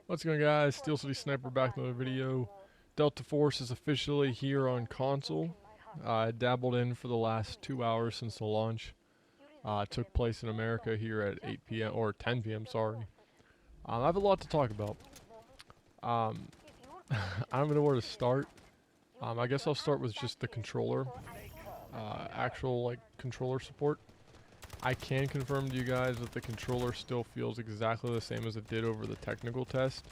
What's going on, guys? Steel City Sniper back with another video. Delta Force is officially here on console. I dabbled in for the last 2 hours since the launch. It took place in America here at 8 p.m. or 10 p.m. Sorry. I have a lot to talk about. Um, I don't know where to start. I guess I'll start with just the controller, actual like controller support. I can confirm to you guys that the controller still feels exactly the same as it did over the technical test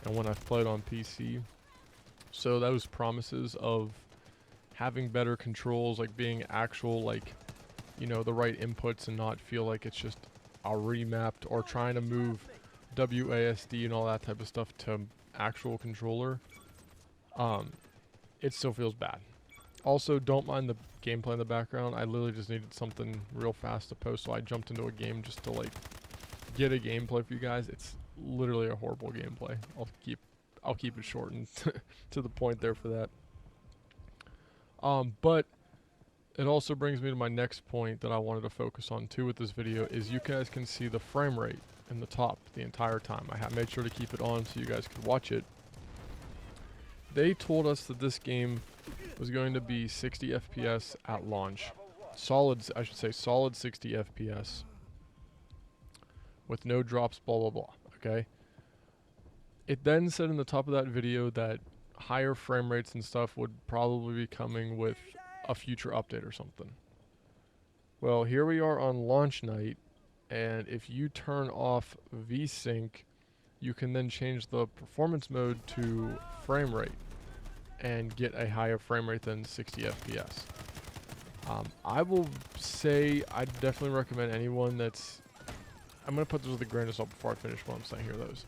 and when I've played on PC. So those promises of having better controls, like being actual, like, you know, the right inputs and not feel like it's just a remapped or trying to move WASD and all that type of stuff to actual controller, um, it still feels bad. Also, don't mind the gameplay in the background. I literally just needed something real fast to post, so I jumped into a game just to like get a gameplay for you guys. It's literally a horrible gameplay. I'll keep it short and to the point there for that. But it also brings me to my next point that I wanted to focus on too with this video is you guys can see the frame rate in the top the entire time. I have made sure to keep it on so you guys could watch it. They told us that this game was going to be 60 FPS at launch. I should say solid 60 FPS with no drops, blah blah blah, okay? It then said in the top of that video that higher frame rates and stuff would probably be coming with a future update or something. Well, here we are on launch night, and if you turn off VSync, you can then change the performance mode to frame rate and get a higher frame rate than 60 FPS. I will say I definitely recommend anyone that's... I'm going to put this with a grain of salt before I finish what I'm saying here, those.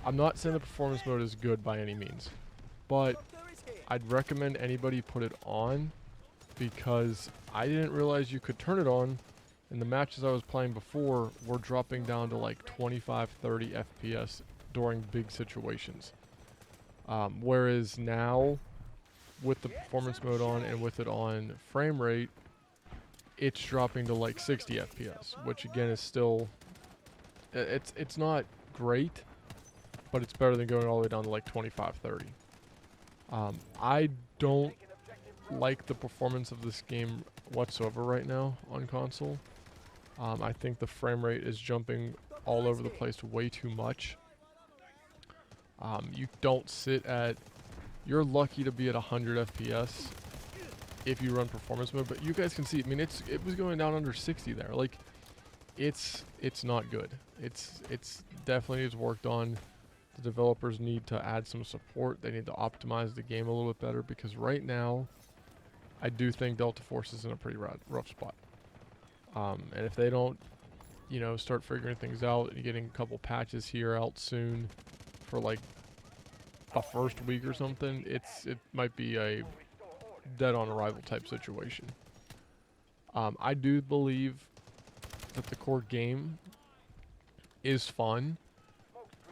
I'm not saying the performance mode is good by any means, but I'd recommend anybody put it on because I didn't realize you could turn it on, and the matches I was playing before were dropping down to like 25-30 FPS during big situations. Whereas now, with the performance mode on and with it on frame rate, it's dropping to like 60 FPS, which again is still, it's not great, but it's better than going all the way down to like 25-30. I don't like the performance of this game whatsoever right now on console. I think the frame rate is jumping all over the place way too much. You don't sit at... You're lucky to be at 100 FPS if you run performance mode, but you guys can see, I mean, it was going down under 60 there. Like, it's not good. It's definitely needs worked on. The developers need to add some support. They need to optimize the game a little bit better because right now, I do think Delta Force is in a pretty rough spot. And if they don't, you know, start figuring things out and getting a couple patches here out soon for like a first week or something, it might be a dead on arrival type situation. I do believe that the core game is fun.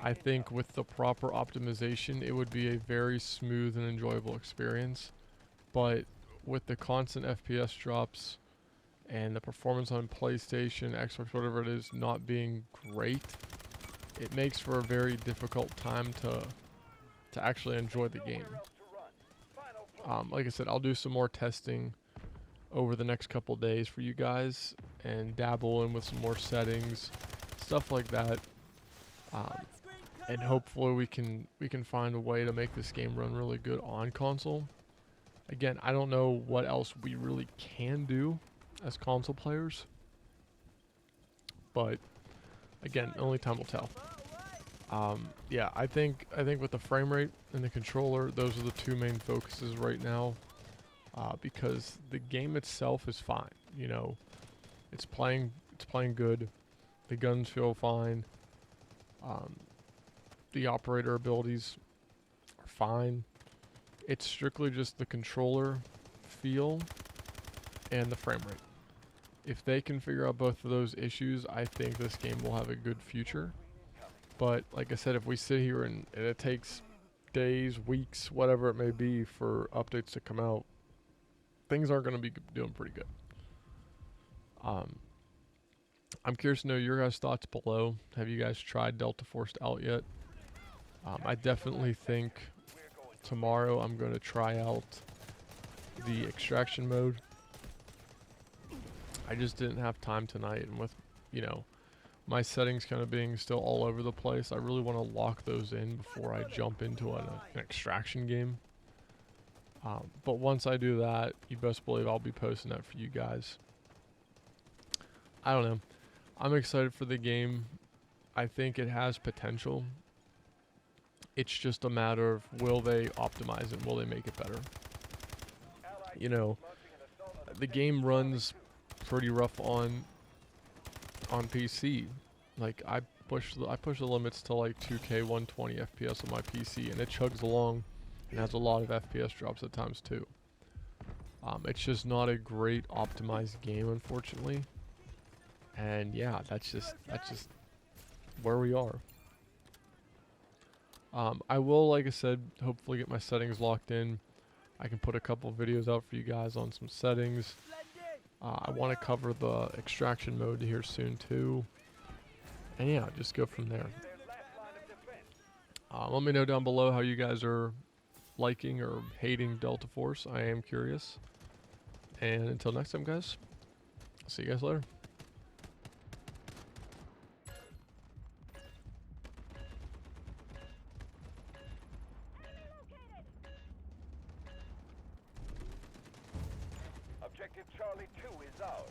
I think with the proper optimization, it would be a very smooth and enjoyable experience. But with the constant FPS drops and the performance on PlayStation, Xbox, whatever it is, not being great, it makes for a very difficult time to actually enjoy the game. Like I said, I'll do some more testing over the next couple days for you guys and dabble in with some more settings, stuff like that. And hopefully we can find a way to make this game run really good on console. Again, I don't know what else we really can do as console players, but again, only time will tell. Yeah, I think with the frame rate and the controller, those are the two main focuses right now. Because the game itself is fine. You know, it's playing good. The guns feel fine. The operator abilities are fine. It's strictly just the controller feel and the frame rate. If they can figure out both of those issues, I think this game will have a good future. But like I said, if we sit here and it takes days, weeks, whatever it may be for updates to come out, things aren't going to be doing pretty good. I'm curious to know your guys' thoughts below. Have you guys tried Delta Force out yet? I definitely think tomorrow I'm going to try out the extraction mode. I just didn't have time tonight, and with, you know, my settings kind of being still all over the place, I really want to lock those in before I jump into an extraction game. But once I do that, you best believe I'll be posting that for you guys. I don't know. I'm excited for the game. I think it has potential. It's just a matter of, will they optimize it? Will they make it better? You know, the game runs pretty rough on PC. Like I push the limits to like 2K 120 FPS on my PC, and it chugs along and has a lot of FPS drops at times too. It's just not a great optimized game, unfortunately. And yeah, that's just where we are. I will, like I said, hopefully get my settings locked in. I can put a couple videos out for you guys on some settings. I want to cover the extraction mode here soon too. And yeah, just go from there. Let me know down below how you guys are liking or hating Delta Force. I am curious. And until next time, guys, I'll see you guys later. Objective Charlie 2 is ours.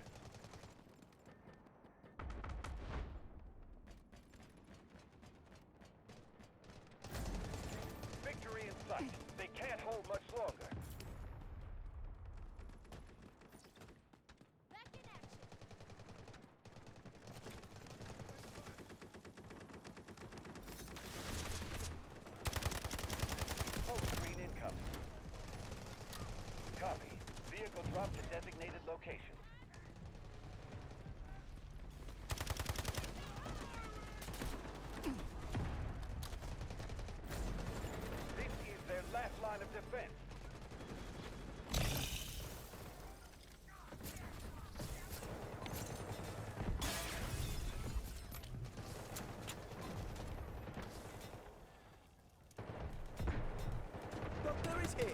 Victory in sight. They can't hold much longer. Back in action. Smoke screen incoming. Copy. Vehicle dropped to designated location. This is their last line of defense. Doctor is here.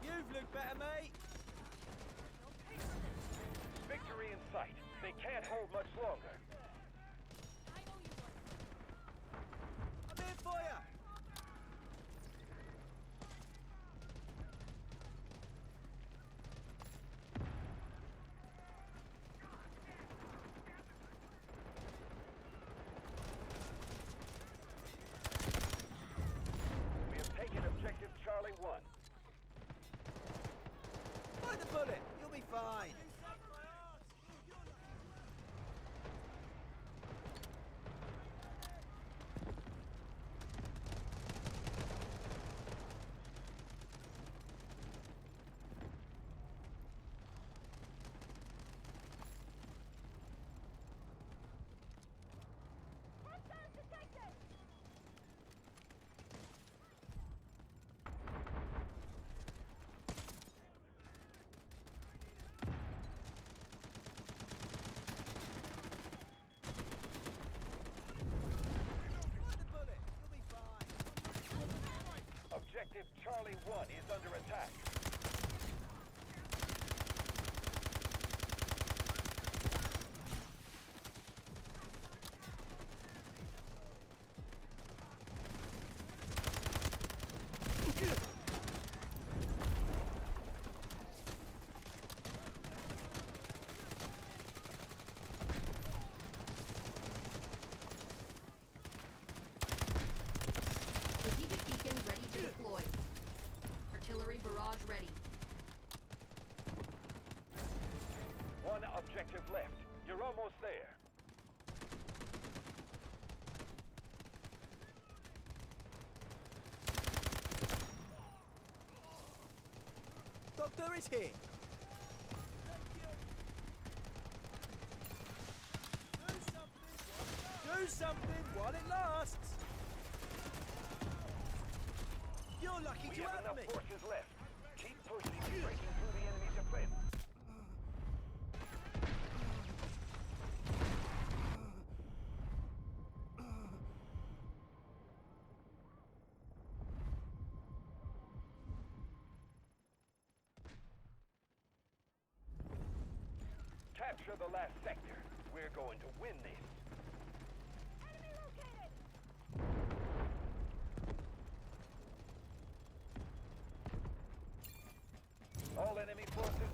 You've looked better, mate. Victory in sight. They can't hold much longer. I owe you one. I'm here for you. We have taken objective Charlie 1. Bite the bullet. You'll be fine. Hostiles detected. Bite the bullet. You'll be fine. Objective Charlie 1 is under attack. Strategic beacon ready to deploy. Artillery barrage ready. One objective left. You're almost there. Doctor is here. Do something while it lasts. You're lucky We to have have enough me. forces left. Keep pushing, breaking through the enemy defense. Capture the last sector. We're going to win this. Enemy located! All enemy forces